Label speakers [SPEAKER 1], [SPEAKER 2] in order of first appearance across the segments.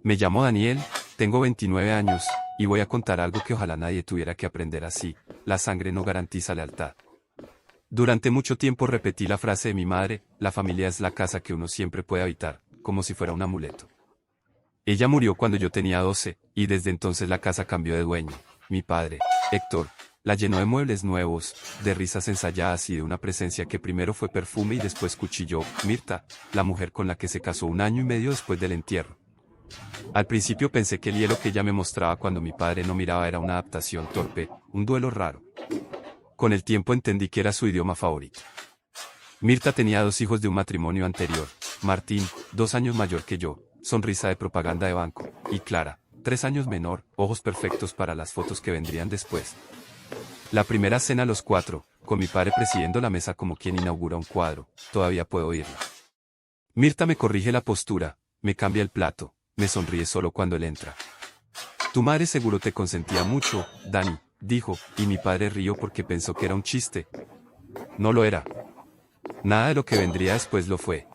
[SPEAKER 1] Me llamo Daniel, tengo 29 años, y voy a contar algo que ojalá nadie tuviera que aprender así: la sangre no garantiza lealtad. Durante mucho tiempo repetí la frase de mi madre: la familia es la casa que uno siempre puede habitar, como si fuera un amuleto. Ella murió cuando yo tenía 12, y desde entonces la casa cambió de dueño. Mi padre, Héctor, la llenó de muebles nuevos, de risas ensayadas y de una presencia que primero fue perfume y después cuchilló: Mirta, la mujer con la que se casó un año y medio después del entierro. Al principio pensé que el hielo que ella me mostraba cuando mi padre no miraba era una adaptación torpe, un duelo raro. Con el tiempo entendí que era su idioma favorito. Mirta tenía 2 hijos de un matrimonio anterior: Martín, 2 años mayor que yo, sonrisa de propaganda de banco, y Clara, 3 años menor, ojos perfectos para las fotos que vendrían después. La primera cena a los 4, con mi padre presidiendo la mesa como quien inaugura un cuadro, todavía puedo oírla. Mirta me corrige la postura, me cambia el plato, me sonríe solo cuando él entra. Tu madre seguro te consentía mucho, Dani, dijo, y mi padre rió porque pensó que era un chiste. No lo era. Nada de lo que vendría después lo fue.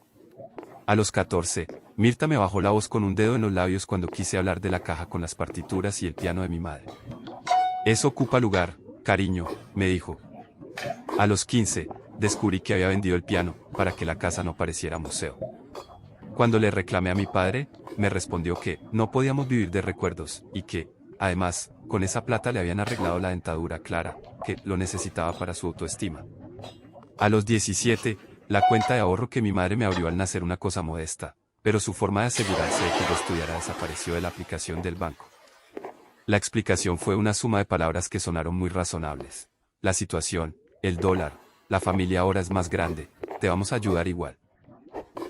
[SPEAKER 1] A los 14, Mirta me bajó la voz con un dedo en los labios cuando quise hablar de la caja con las partituras y el piano de mi madre. Eso ocupa lugar, cariño, me dijo. A los 15, descubrí que había vendido el piano, para que la casa no pareciera museo. Cuando le reclamé a mi padre, me respondió que no podíamos vivir de recuerdos, y que, además, con esa plata le habían arreglado la dentadura a Clara, que lo necesitaba para su autoestima. A los 17, la cuenta de ahorro que mi madre me abrió al nacer una cosa modesta, pero su forma de asegurarse de que yo estudiara desapareció de la aplicación del banco. La explicación fue una suma de palabras que sonaron muy razonables. La situación, el dólar, la familia ahora es más grande, te vamos a ayudar igual.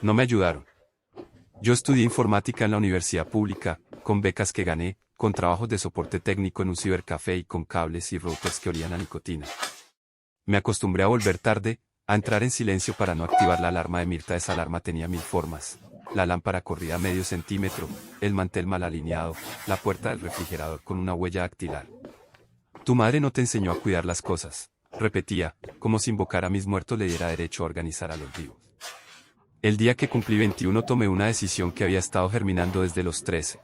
[SPEAKER 1] No me ayudaron. Yo estudié informática en la universidad pública, con becas que gané, con trabajos de soporte técnico en un cibercafé y con cables y routers que olían a nicotina. Me acostumbré a volver tarde, a entrar en silencio para no activar la alarma de Mirta. Esa alarma tenía 1000 formas. La lámpara corría medio centímetro, el mantel mal alineado, la puerta del refrigerador con una huella dactilar. Tu madre no te enseñó a cuidar las cosas, repetía, como si invocar a mis muertos le diera derecho a organizar a los vivos. El día que cumplí 21 tomé una decisión que había estado germinando desde los 13.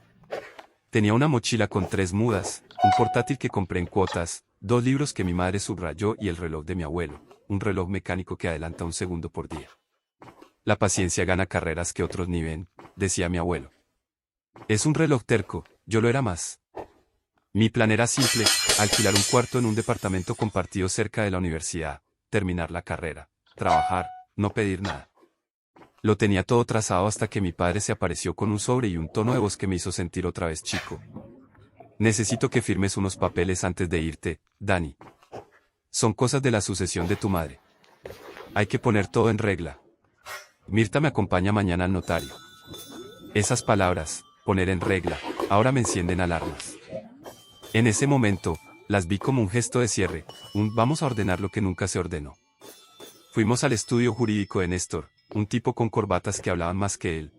[SPEAKER 1] Tenía una mochila con 3 mudas, un portátil que compré en cuotas, 2 libros que mi madre subrayó y el reloj de mi abuelo, un reloj mecánico que adelanta 1 segundo por día. La paciencia gana carreras que otros ni ven, decía mi abuelo. Es un reloj terco, yo lo era más. Mi plan era simple: alquilar un cuarto en un departamento compartido cerca de la universidad, terminar la carrera, trabajar, no pedir nada. Lo tenía todo trazado hasta que mi padre se apareció con un sobre y un tono de voz que me hizo sentir otra vez chico. Necesito que firmes unos papeles antes de irte, Dani. Son cosas de la sucesión de tu madre. Hay que poner todo en regla. Mirta me acompaña mañana al notario. Esas palabras, poner en regla, ahora me encienden alarmas. En ese momento, las vi como un gesto de cierre, un vamos a ordenar lo que nunca se ordenó. Fuimos al estudio jurídico de Néstor, un tipo con corbatas que hablaban más que él.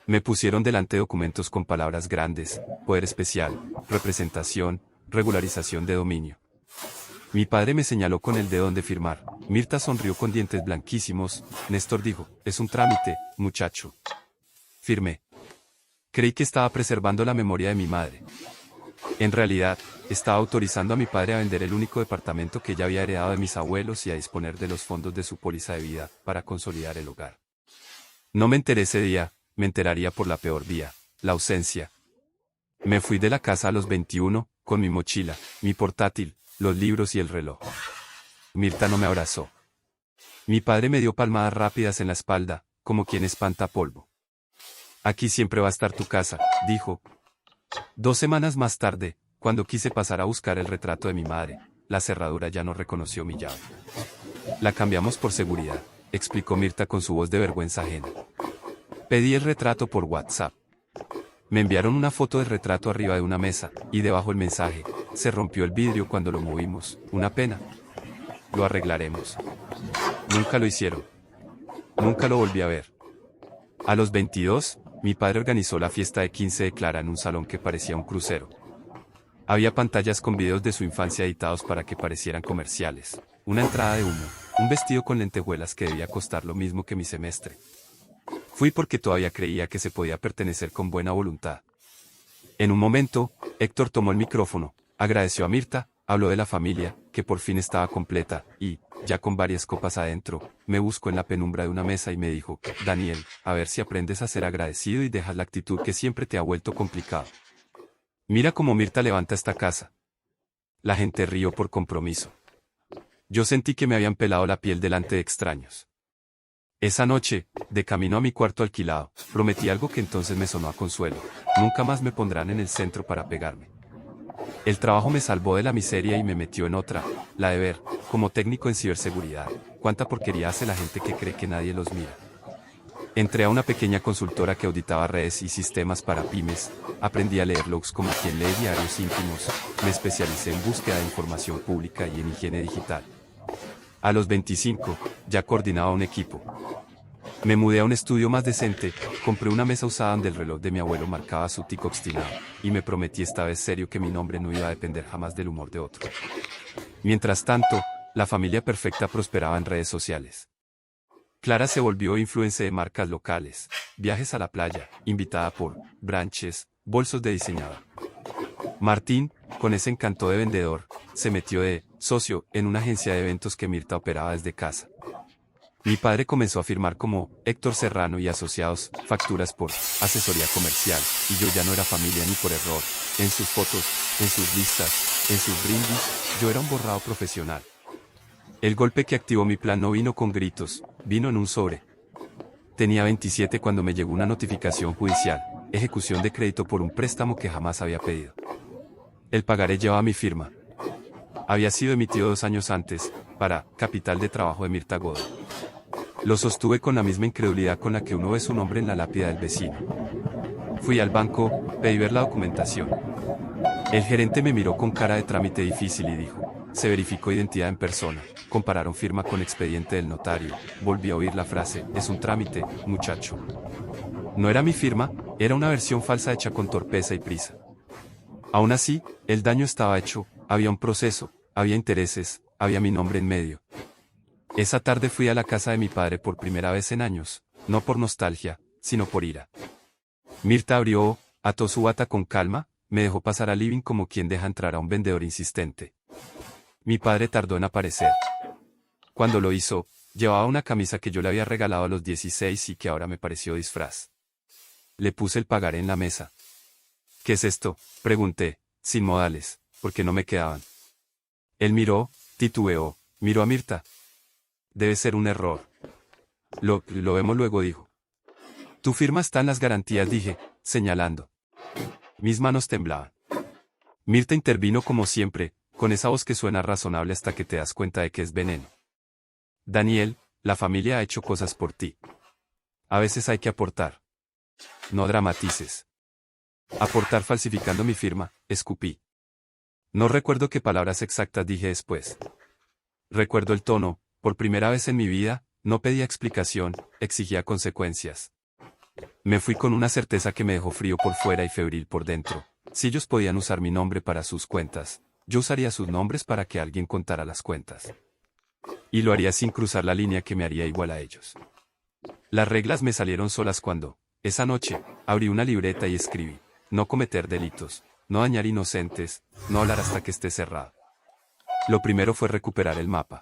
[SPEAKER 1] Me pusieron delante documentos con palabras grandes: poder especial, representación, regularización de dominio. Mi padre me señaló con el dedo donde firmar. Mirta sonrió con dientes blanquísimos. Néstor dijo: es un trámite, muchacho. Firmé. Creí que estaba preservando la memoria de mi madre. En realidad, estaba autorizando a mi padre a vender el único departamento que ella había heredado de mis abuelos y a disponer de los fondos de su póliza de vida, para consolidar el hogar. No me enteré ese día, me enteraría por la peor vía: la ausencia. Me fui de la casa a los 21, con mi mochila, mi portátil, los libros y el reloj. Mirta no me abrazó. Mi padre me dio palmadas rápidas en la espalda, como quien espanta polvo. Aquí siempre va a estar tu casa, dijo. 2 semanas más tarde, cuando quise pasar a buscar el retrato de mi madre, la cerradura ya no reconoció mi llave. La cambiamos por seguridad, explicó Mirta con su voz de vergüenza ajena. Pedí el retrato por WhatsApp. Me enviaron una foto del retrato arriba de una mesa, y debajo el mensaje: se rompió el vidrio cuando lo movimos, una pena. Lo arreglaremos. Nunca lo hicieron. Nunca lo volví a ver. A los 22, mi padre organizó la fiesta de 15 de Clara en un salón que parecía un crucero. Había pantallas con videos de su infancia editados para que parecieran comerciales, una entrada de humo, un vestido con lentejuelas que debía costar lo mismo que mi semestre. Fui porque todavía creía que se podía pertenecer con buena voluntad. En un momento, Héctor tomó el micrófono, agradeció a Mirta, habló de la familia, que por fin estaba completa, y, ya con varias copas adentro, me buscó en la penumbra de una mesa y me dijo: Daniel, a ver si aprendes a ser agradecido y dejas la actitud que siempre te ha vuelto complicado. Mira cómo Mirta levanta esta casa. La gente rió por compromiso. Yo sentí que me habían pelado la piel delante de extraños. Esa noche, de camino a mi cuarto alquilado, prometí algo que entonces me sonó a consuelo: nunca más me pondrán en el centro para pegarme. El trabajo me salvó de la miseria y me metió en otra, la de ver, como técnico en ciberseguridad, cuánta porquería hace la gente que cree que nadie los mira. Entré a una pequeña consultora que auditaba redes y sistemas para pymes, aprendí a leer logs como quien lee diarios íntimos, me especialicé en búsqueda de información pública y en higiene digital. A los 25, ya coordinaba un equipo. Me mudé a un estudio más decente, compré una mesa usada donde el reloj de mi abuelo marcaba su tico obstinado, y me prometí esta vez serio que mi nombre no iba a depender jamás del humor de otro. Mientras tanto, la familia perfecta prosperaba en redes sociales. Clara se volvió influencer de marcas locales, viajes a la playa, invitada por branches, bolsos de diseñador. Martín, con ese encanto de vendedor, se metió de socio en una agencia de eventos que Mirta operaba desde casa. Mi padre comenzó a firmar como Héctor Serrano y Asociados facturas por asesoría comercial, y yo ya no era familia ni por error. En sus fotos, en sus listas, en sus brindis, yo era un borrado profesional. El golpe que activó mi plan no vino con gritos, vino en un sobre. Tenía 27 cuando me llegó una notificación judicial: ejecución de crédito por un préstamo que jamás había pedido. El pagaré llevaba mi firma. Había sido emitido 2 años antes, para Capital de Trabajo de Mirta Godoy. Lo sostuve con la misma incredulidad con la que uno ve su nombre en la lápida del vecino. Fui al banco, pedí ver la documentación. El gerente me miró con cara de trámite difícil y dijo: se verificó identidad en persona, compararon firma con expediente del notario, volví a oír la frase: es un trámite, muchacho. No era mi firma, era una versión falsa hecha con torpeza y prisa. Aún así, el daño estaba hecho, había un proceso, había intereses, había mi nombre en medio. Esa tarde fui a la casa de mi padre por primera vez en años, no por nostalgia, sino por ira. Mirta abrió, ató su bata con calma, me dejó pasar al living como quien deja entrar a un vendedor insistente. Mi padre tardó en aparecer. Cuando lo hizo, llevaba una camisa que yo le había regalado a los 16 y que ahora me pareció disfraz. Le puse el pagaré en la mesa. ¿Qué es esto?, pregunté, sin modales, porque no me quedaban. Él miró, titubeó, miró a Mirta. Debe ser un error. Lo vemos luego, dijo. Tu firma está en las garantías, dije, señalando. Mis manos temblaban. Mirta intervino como siempre, con esa voz que suena razonable hasta que te das cuenta de que es veneno. Daniel, la familia ha hecho cosas por ti. A veces hay que aportar. No dramatices. Aportar falsificando mi firma, escupí. No recuerdo qué palabras exactas dije después. Recuerdo el tono: por primera vez en mi vida, no pedía explicación, exigía consecuencias. Me fui con una certeza que me dejó frío por fuera y febril por dentro. Si ellos podían usar mi nombre para sus cuentas, yo usaría sus nombres para que alguien contara las cuentas. Y lo haría sin cruzar la línea que me haría igual a ellos. Las reglas me salieron solas cuando, esa noche, abrí una libreta y escribí: no cometer delitos, no dañar inocentes, no hablar hasta que esté cerrado. Lo primero fue recuperar el mapa.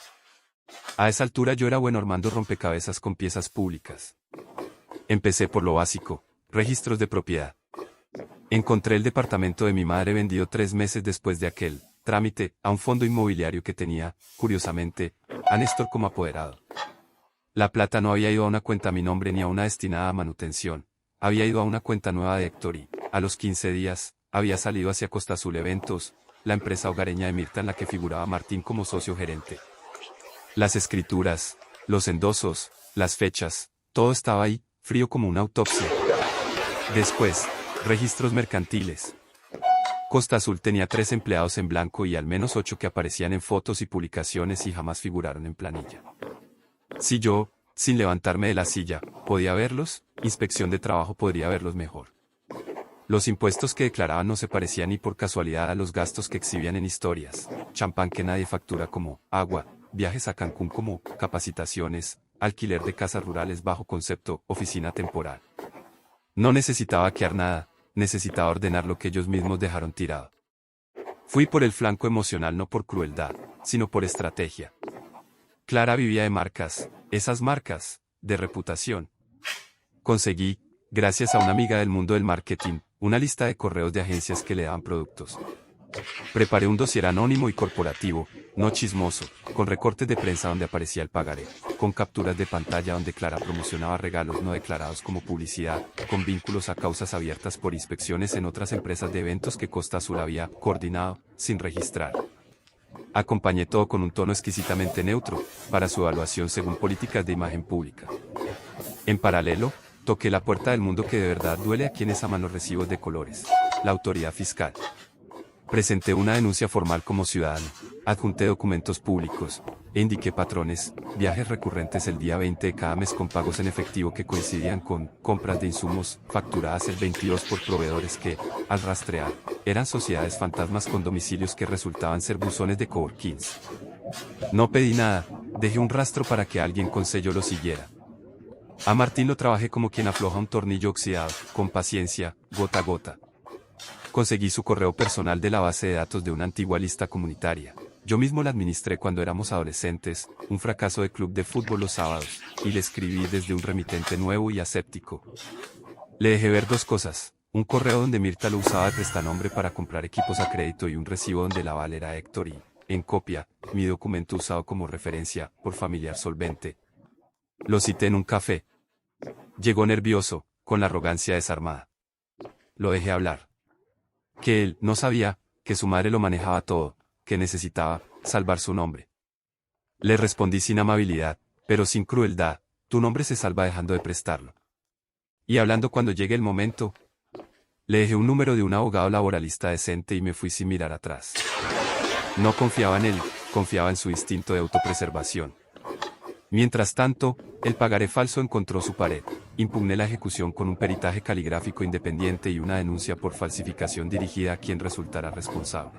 [SPEAKER 1] A esa altura yo era bueno armando rompecabezas con piezas públicas. Empecé por lo básico: registros de propiedad. Encontré el departamento de mi madre vendido 3 meses después de aquel trámite a un fondo inmobiliario que tenía, curiosamente, a Néstor como apoderado. La plata no había ido a una cuenta a mi nombre ni a una destinada a manutención, había ido a una cuenta nueva de Héctor y, a los 15 días, había salido hacia Costa Azul Eventos, la empresa hogareña de Mirta en la que figuraba Martín como socio gerente. Las escrituras, los endosos, las fechas, todo estaba ahí, frío como una autopsia. Después, registros mercantiles. Costa Azul tenía 3 empleados en blanco y al menos 8 que aparecían en fotos y publicaciones y jamás figuraron en planilla. Si yo, sin levantarme de la silla, podía verlos, Inspección de Trabajo podría verlos mejor. Los impuestos que declaraban no se parecían ni por casualidad a los gastos que exhibían en historias: champán que nadie factura como agua, viajes a Cancún como capacitaciones, alquiler de casas rurales bajo concepto, oficina temporal. No necesitaba vaquear nada, necesitaba ordenar lo que ellos mismos dejaron tirado. Fui por el flanco emocional no por crueldad, sino por estrategia. Clara vivía de marcas, esas marcas, de reputación. Conseguí, gracias a una amiga del mundo del marketing, una lista de correos de agencias que le daban productos. Preparé un dossier anónimo y corporativo, no chismoso, con recortes de prensa donde aparecía el pagaré, con capturas de pantalla donde Clara promocionaba regalos no declarados como publicidad, con vínculos a causas abiertas por inspecciones en otras empresas de eventos que Costa Azul había coordinado, sin registrar. Acompañé todo con un tono exquisitamente neutro, para su evaluación según políticas de imagen pública. En paralelo, toqué la puerta del mundo que de verdad duele a quienes aman los recibos de colores, la autoridad fiscal. Presenté una denuncia formal como ciudadano, adjunté documentos públicos, e indiqué patrones, viajes recurrentes el día 20 de cada mes con pagos en efectivo que coincidían con compras de insumos facturadas el 22 por proveedores que, al rastrear, eran sociedades fantasmas con domicilios que resultaban ser buzones de coworkings. No pedí nada, dejé un rastro para que alguien con sello lo siguiera. A Martín lo trabajé como quien afloja un tornillo oxidado, con paciencia, gota a gota. Conseguí su correo personal de la base de datos de una antigua lista comunitaria. Yo mismo la administré cuando éramos adolescentes, un fracaso de club de fútbol los sábados, y le escribí desde un remitente nuevo y aséptico. Le dejé ver dos cosas, un correo donde Mirta lo usaba de prestanombre para comprar equipos a crédito y un recibo donde la aval era Héctor y, en copia, mi documento usado como referencia, por familiar solvente. Lo cité en un café. Llegó nervioso, con la arrogancia desarmada. Lo dejé hablar. Que él no sabía, que su madre lo manejaba todo, que necesitaba salvar su nombre. Le respondí sin amabilidad, pero sin crueldad, tu nombre se salva dejando de prestarlo. Y hablando cuando llegue el momento, le dejé un número de un abogado laboralista decente y me fui sin mirar atrás. No confiaba en él, confiaba en su instinto de autopreservación. Mientras tanto, el pagaré falso encontró su pared. Impugné la ejecución con un peritaje caligráfico independiente y una denuncia por falsificación dirigida a quien resultara responsable.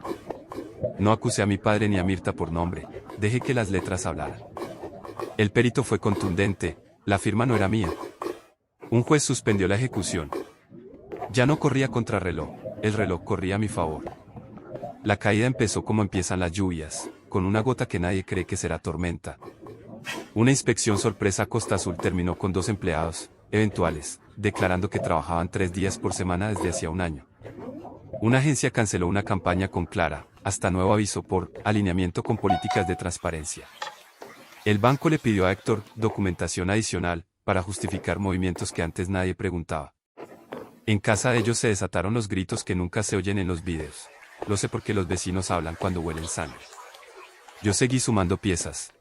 [SPEAKER 1] No acusé a mi padre ni a Mirta por nombre, dejé que las letras hablaran. El perito fue contundente, la firma no era mía. Un juez suspendió la ejecución. Ya no corría contrarreloj, el reloj corría a mi favor. La caída empezó como empiezan las lluvias, con una gota que nadie cree que será tormenta. Una inspección sorpresa a Costa Azul terminó con 2 empleados, eventuales, declarando que trabajaban 3 días por semana desde hacía un año. Una agencia canceló una campaña con Clara, hasta nuevo aviso por alineamiento con políticas de transparencia. El banco le pidió a Héctor documentación adicional, para justificar movimientos que antes nadie preguntaba. En casa de ellos se desataron los gritos que nunca se oyen en los vídeos. Lo sé porque los vecinos hablan cuando huelen sangre. Yo seguí sumando piezas.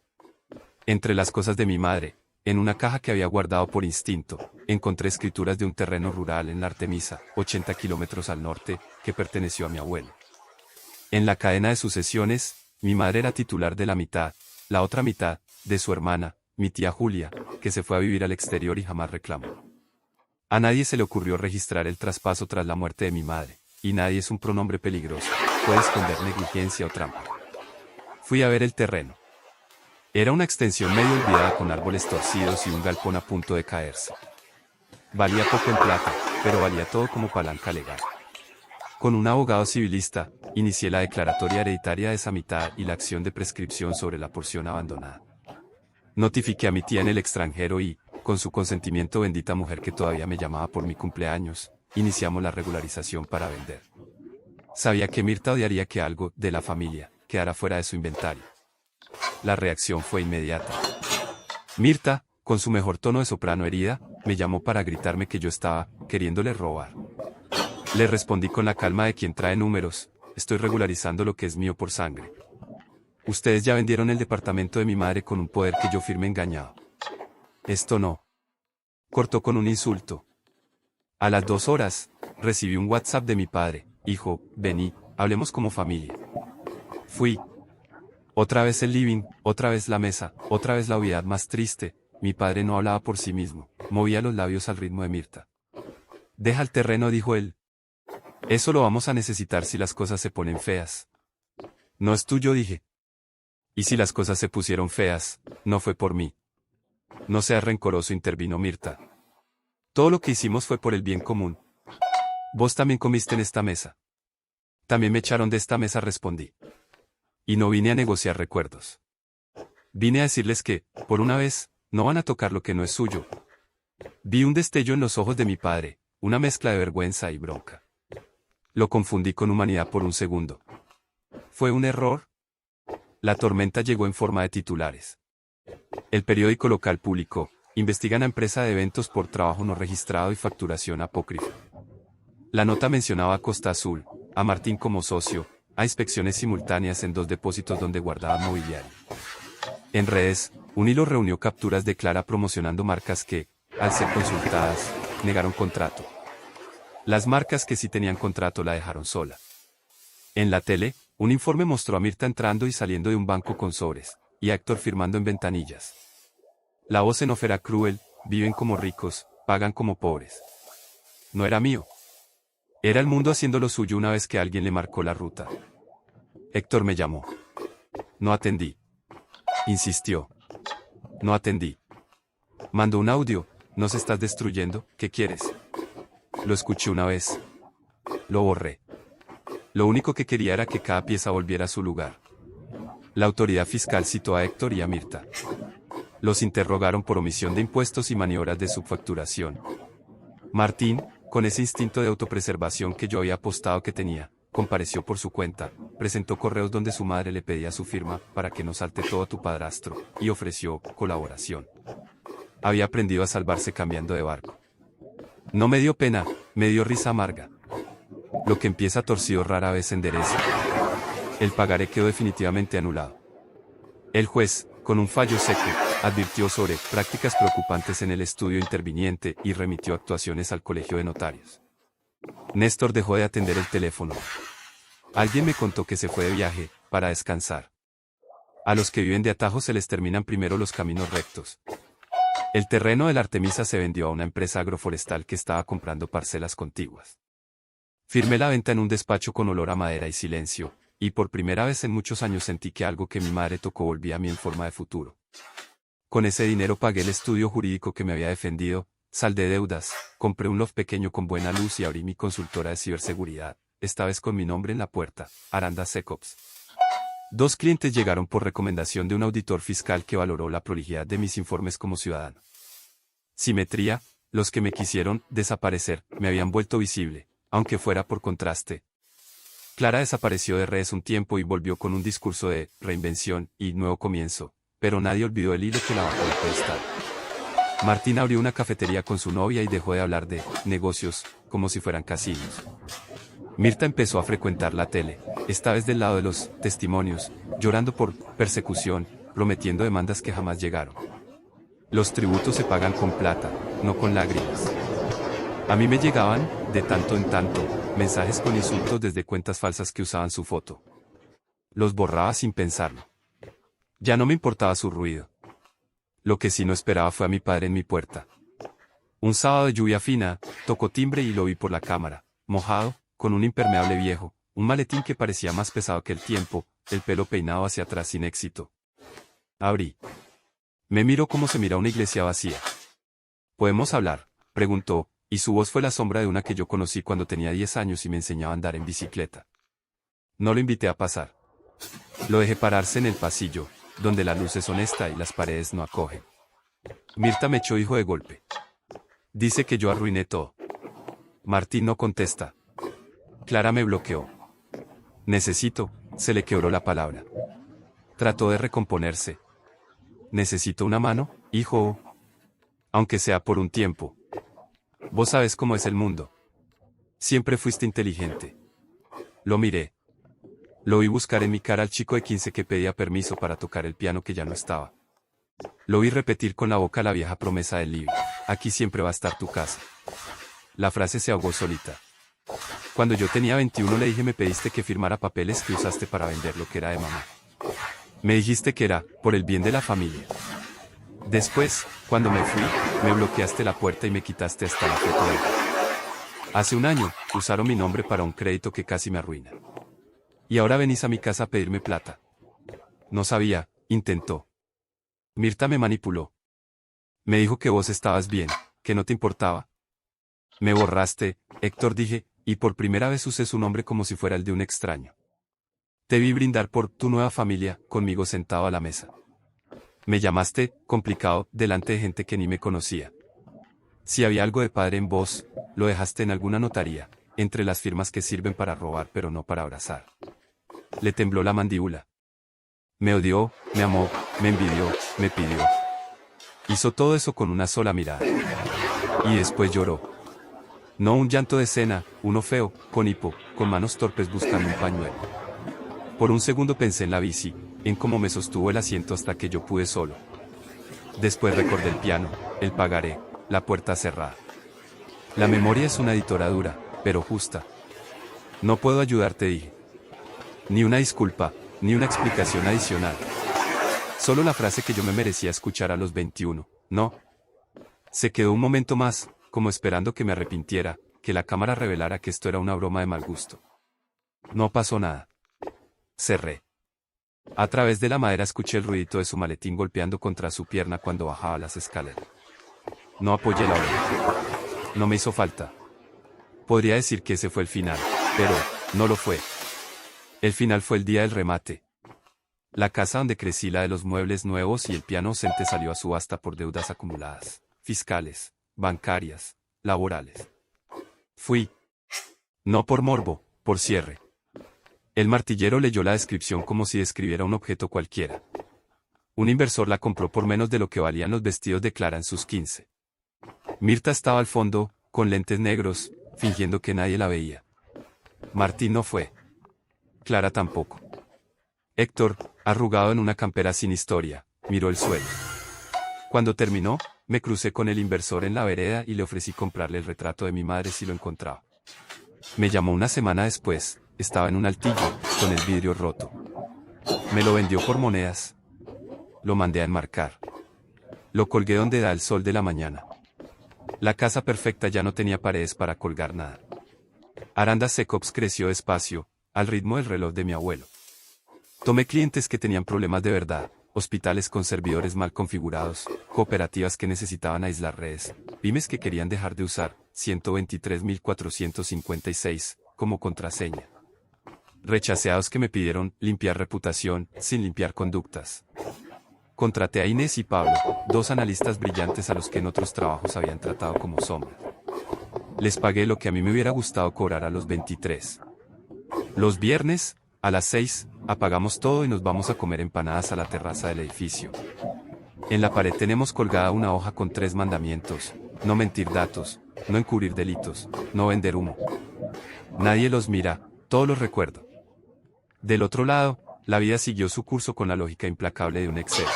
[SPEAKER 1] Entre las cosas de mi madre, en una caja que había guardado por instinto, encontré escrituras de un terreno rural en la Artemisa, 80 kilómetros al norte, que perteneció a mi abuelo. En la cadena de sucesiones, mi madre era titular de la mitad, la otra mitad, de su hermana, mi tía Julia, que se fue a vivir al exterior y jamás reclamó. A nadie se le ocurrió registrar el traspaso tras la muerte de mi madre, y nadie es un pronombre peligroso, puede esconder negligencia o trampa. Fui a ver el terreno. Era una extensión medio olvidada con árboles torcidos y un galpón a punto de caerse. Valía poco en plata, pero valía todo como palanca legal. Con un abogado civilista, inicié la declaratoria hereditaria de esa mitad y la acción de prescripción sobre la porción abandonada. Notifiqué a mi tía en el extranjero y, con su consentimiento bendita mujer que todavía me llamaba por mi cumpleaños, iniciamos la regularización para vender. Sabía que Mirta odiaría que algo de la familia quedara fuera de su inventario. La reacción fue inmediata. Mirta, con su mejor tono de soprano herida, me llamó para gritarme que yo estaba queriéndole robar. Le respondí con la calma de quien trae números, estoy regularizando lo que es mío por sangre. Ustedes ya vendieron el departamento de mi madre con un poder que yo firme engañado. Esto no. Cortó con un insulto. A las 2 horas, recibí un WhatsApp de mi padre, hijo, vení, hablemos como familia. Fui. Otra vez el living, otra vez la mesa, otra vez la obviedad más triste, mi padre no hablaba por sí mismo, movía los labios al ritmo de Mirta. Deja el terreno, dijo él. Eso lo vamos a necesitar si las cosas se ponen feas. No es tuyo, dije. Y si las cosas se pusieron feas, no fue por mí. No seas rencoroso, intervino Mirta. Todo lo que hicimos fue por el bien común. Vos también comiste en esta mesa. También me echaron de esta mesa, respondí. Y no vine a negociar recuerdos. Vine a decirles que, por una vez, no van a tocar lo que no es suyo. Vi un destello en los ojos de mi padre, una mezcla de vergüenza y bronca. Lo confundí con humanidad por un segundo. ¿Fue un error? La tormenta llegó en forma de titulares. El periódico local publicó: investigan a empresa de eventos por trabajo no registrado y facturación apócrifa. La nota mencionaba a Costa Azul, a Martín como socio, a inspecciones simultáneas en 2 depósitos donde guardaban mobiliario. En redes, un hilo reunió capturas de Clara promocionando marcas que, al ser consultadas, negaron contrato. Las marcas que sí tenían contrato la dejaron sola. En la tele, un informe mostró a Mirta entrando y saliendo de un banco con sobres, y a Héctor firmando en ventanillas. La voz en off era cruel: viven como ricos, pagan como pobres. No era mío. Era el mundo haciendo lo suyo una vez que alguien le marcó la ruta. Héctor me llamó. No atendí. Insistió. No atendí. Mandó un audio: nos estás destruyendo, ¿qué quieres? Lo escuché una vez. Lo borré. Lo único que quería era que cada pieza volviera a su lugar. La autoridad fiscal citó a Héctor y a Mirta. Los interrogaron por omisión de impuestos y maniobras de subfacturación. Martín, con ese instinto de autopreservación que yo había apostado que tenía, compareció por su cuenta, presentó correos donde su madre le pedía su firma para que no salte todo a tu padrastro, y ofreció colaboración. Había aprendido a salvarse cambiando de barco. No me dio pena, me dio risa amarga. Lo que empieza torcido rara vez se endereza. El pagaré quedó definitivamente anulado. El juez, con un fallo seco, advirtió sobre prácticas preocupantes en el estudio interviniente y remitió actuaciones al colegio de notarios. Néstor dejó de atender el teléfono. Alguien me contó que se fue de viaje, para descansar. A los que viven de atajos se les terminan primero los caminos rectos. El terreno de la Artemisa se vendió a una empresa agroforestal que estaba comprando parcelas contiguas. Firmé la venta en un despacho con olor a madera y silencio, y por primera vez en muchos años sentí que algo que mi madre tocó volvía a mí en forma de futuro. Con ese dinero pagué el estudio jurídico que me había defendido, saldé deudas, compré un loft pequeño con buena luz y abrí mi consultora de ciberseguridad, esta vez con mi nombre en la puerta, Aranda Secops. 2 clientes llegaron por recomendación de un auditor fiscal que valoró la prolijidad de mis informes como ciudadano. Simetría: los que me quisieron desaparecer, me habían vuelto visible, aunque fuera por contraste. Clara desapareció de redes un tiempo y volvió con un discurso de reinvención y nuevo comienzo, pero nadie olvidó el hilo que la bajó del pedestal. Martín abrió una cafetería con su novia y dejó de hablar de negocios, como si fueran casinos. Mirta empezó a frecuentar la tele, esta vez del lado de los testimonios, llorando por persecución, prometiendo demandas que jamás llegaron. Los tributos se pagan con plata, no con lágrimas. A mí me llegaban, de tanto en tanto, mensajes con insultos desde cuentas falsas que usaban su foto. Los borraba sin pensarlo. Ya no me importaba su ruido. Lo que sí no esperaba fue a mi padre en mi puerta. Un sábado de lluvia fina, tocó timbre y lo vi por la cámara, mojado, con un impermeable viejo, un maletín que parecía más pesado que el tiempo, el pelo peinado hacia atrás sin éxito. Abrí. Me miró como se mira una iglesia vacía. ¿Podemos hablar?, preguntó, y su voz fue la sombra de una que yo conocí cuando tenía 10 años y me enseñaba a andar en bicicleta. No lo invité a pasar. Lo dejé pararse en el pasillo, donde la luz es honesta y las paredes no acogen. Mirta me echó hijo de golpe. Dice que yo arruiné todo. Martín no contesta. Clara me bloqueó. Necesito, se le quebró la palabra. Trató de recomponerse. Necesito una mano, hijo. Aunque sea por un tiempo. Vos sabes cómo es el mundo. Siempre fuiste inteligente. Lo miré. Lo vi buscar en mi cara al chico de 15 que pedía permiso para tocar el piano que ya no estaba. Lo vi repetir con la boca la vieja promesa del living: aquí siempre va a estar tu casa. La frase se ahogó solita. Cuando yo tenía 21 le dije: me pediste que firmara papeles que usaste para vender lo que era de mamá. Me dijiste que era, por el bien de la familia. Después, cuando me fui, me bloqueaste la puerta y me quitaste hasta la foto de él. Hace un año, usaron mi nombre para un crédito que casi me arruina. Y ahora venís a mi casa a pedirme plata. No sabía, intentó. Mirta me manipuló. Me dijo que vos estabas bien, que no te importaba. Me borraste, Héctor, dije, y por primera vez usé su nombre como si fuera el de un extraño. Te vi brindar por tu nueva familia, conmigo sentado a la mesa. Me llamaste, complicado, delante de gente que ni me conocía. Si había algo de padre en vos, lo dejaste en alguna notaría, entre las firmas que sirven para robar pero no para abrazar. Le tembló la mandíbula. Me odió, me amó, me envidió, me pidió. Hizo todo eso con una sola mirada. Y después lloró. No un llanto de cena, uno feo, con hipo, con manos torpes buscando un pañuelo. Por un segundo pensé en la bici, en cómo me sostuvo el asiento hasta que yo pude solo. Después recordé el piano, el pagaré, la puerta cerrada. La memoria es una editora dura, pero justa. No puedo ayudarte, dije. Ni una disculpa, ni una explicación adicional. Solo la frase que yo me merecía escuchar a los 21, no. Se quedó un momento más, como esperando que me arrepintiera, que la cámara revelara que esto era una broma de mal gusto. No pasó nada. Cerré. A través de la madera escuché el ruidito de su maletín golpeando contra su pierna cuando bajaba las escaleras. No apoyé la oreja. No me hizo falta. Podría decir que ese fue el final, pero no lo fue. El final fue el día del remate. La casa donde crecí, la de los muebles nuevos y el piano ausente, salió a subasta por deudas acumuladas, fiscales, bancarias, laborales. Fui. No por morbo, por cierre. El martillero leyó la descripción como si describiera un objeto cualquiera. Un inversor la compró por menos de lo que valían los vestidos de Clara en sus 15. Mirta estaba al fondo, con lentes negros, fingiendo que nadie la veía. Martín no fue. Clara tampoco. Héctor, arrugado en una campera sin historia, miró el suelo. Cuando terminó, me crucé con el inversor en la vereda y le ofrecí comprarle el retrato de mi madre si lo encontraba. Me llamó una semana después, estaba en un altillo, con el vidrio roto. Me lo vendió por monedas. Lo mandé a enmarcar. Lo colgué donde da el sol de la mañana. La casa perfecta ya no tenía paredes para colgar nada. Aranda Secops creció despacio, al ritmo del reloj de mi abuelo. Tomé clientes que tenían problemas de verdad, hospitales con servidores mal configurados, cooperativas que necesitaban aislar redes, pymes que querían dejar de usar 123.456 como contraseña. Rechaceados que me pidieron limpiar reputación, sin limpiar conductas. Contraté a Inés y Pablo, dos analistas brillantes a los que en otros trabajos habían tratado como sombras. Les pagué lo que a mí me hubiera gustado cobrar a los 23. Los viernes, a las 6, apagamos todo y nos vamos a comer empanadas a la terraza del edificio. En la pared tenemos colgada una hoja con 3 mandamientos: no mentir datos, no encubrir delitos, no vender humo. Nadie los mira, todos los recuerdo. Del otro lado, la vida siguió su curso con la lógica implacable de un Excel.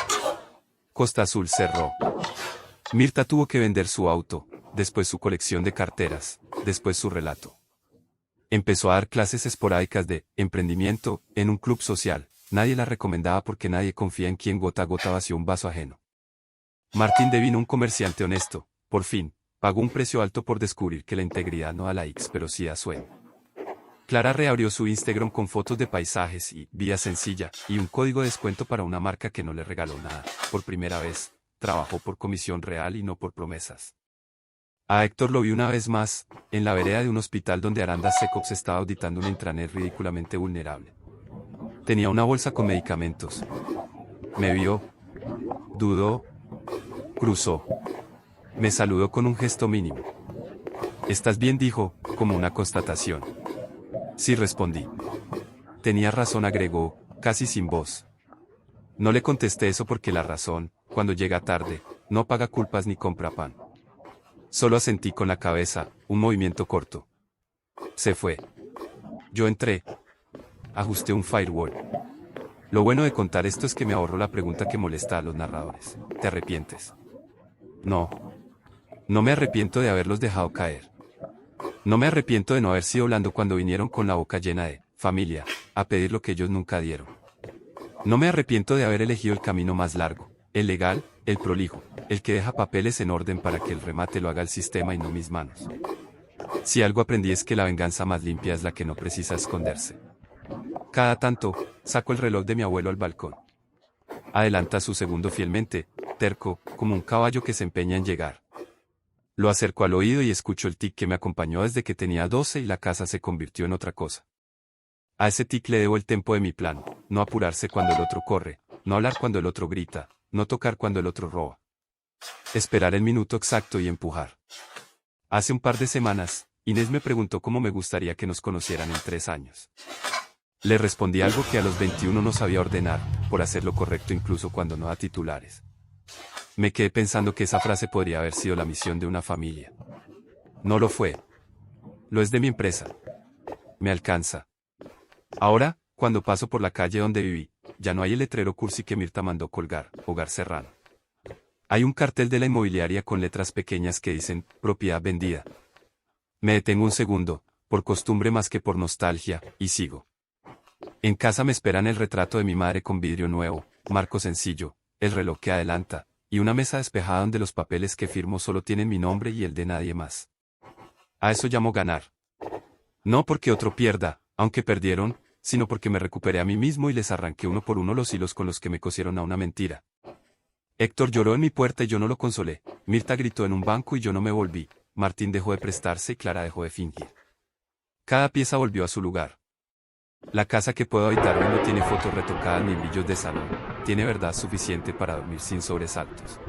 [SPEAKER 1] Costa Azul cerró. Mirta tuvo que vender su auto, después su colección de carteras, después su relato. Empezó a dar clases esporádicas de emprendimiento en un club social. Nadie la recomendaba porque nadie confía en quien gota a gota vació un vaso ajeno. Martín devino un comerciante honesto, por fin, pagó un precio alto por descubrir que la integridad no da likes pero sí da sueño. Clara reabrió su Instagram con fotos de paisajes y vida sencilla, y un código de descuento para una marca que no le regaló nada. Por primera vez, trabajó por comisión real y no por promesas. A Héctor lo vi una vez más, en la vereda de un hospital donde Aranda Secops estaba auditando un intranet ridículamente vulnerable. Tenía una bolsa con medicamentos. Me vio. Dudó. Cruzó. Me saludó con un gesto mínimo. «¿Estás bien?», dijo, como una constatación. Sí, respondí. Tenía razón, agregó, casi sin voz. No le contesté eso porque la razón, cuando llega tarde, no paga culpas ni compra pan. Solo asentí con la cabeza, un movimiento corto. Se fue. Yo entré. Ajusté un firewall. Lo bueno de contar esto es que me ahorro la pregunta que molesta a los narradores. ¿Te arrepientes? No. No me arrepiento de haberlos dejado caer. No me arrepiento de no haber sido blando cuando vinieron con la boca llena de familia, a pedir lo que ellos nunca dieron. No me arrepiento de haber elegido el camino más largo, el legal, el prolijo, el que deja papeles en orden para que el remate lo haga el sistema y no mis manos. Si algo aprendí es que la venganza más limpia es la que no precisa esconderse. Cada tanto, saco el reloj de mi abuelo al balcón. Adelanta su segundo fielmente, terco, como un caballo que se empeña en llegar. Lo acerco al oído y escucho el tic que me acompañó desde que tenía 12 y la casa se convirtió en otra cosa. A ese tic le debo el tempo de mi plan, no apurarse cuando el otro corre, no hablar cuando el otro grita, no tocar cuando el otro roba. Esperar el minuto exacto y empujar. Hace un par de semanas, Inés me preguntó cómo me gustaría que nos conocieran en 3 años. Le respondí algo que a los 21 no sabía ordenar, por hacer lo correcto incluso cuando no da titulares. Me quedé pensando que esa frase podría haber sido la misión de una familia. No lo fue. Lo es de mi empresa. Me alcanza. Ahora, cuando paso por la calle donde viví, ya no hay el letrero cursi que Mirta mandó colgar, Hogar Serrano. Hay un cartel de la inmobiliaria con letras pequeñas que dicen, propiedad vendida. Me detengo un segundo, por costumbre más que por nostalgia, y sigo. En casa me esperan el retrato de mi madre con vidrio nuevo, marco sencillo, el reloj que adelanta, y una mesa despejada donde los papeles que firmo solo tienen mi nombre y el de nadie más. A eso llamo ganar. No porque otro pierda, aunque perdieron, sino porque me recuperé a mí mismo y les arranqué uno por uno los hilos con los que me cosieron a una mentira. Héctor lloró en mi puerta y yo no lo consolé, Mirta gritó en un banco y yo no me volví, Martín dejó de prestarse y Clara dejó de fingir. Cada pieza volvió a su lugar. La casa que puedo habitar hoy no tiene fotos retocadas ni brillos de salón, tiene verdad suficiente para dormir sin sobresaltos.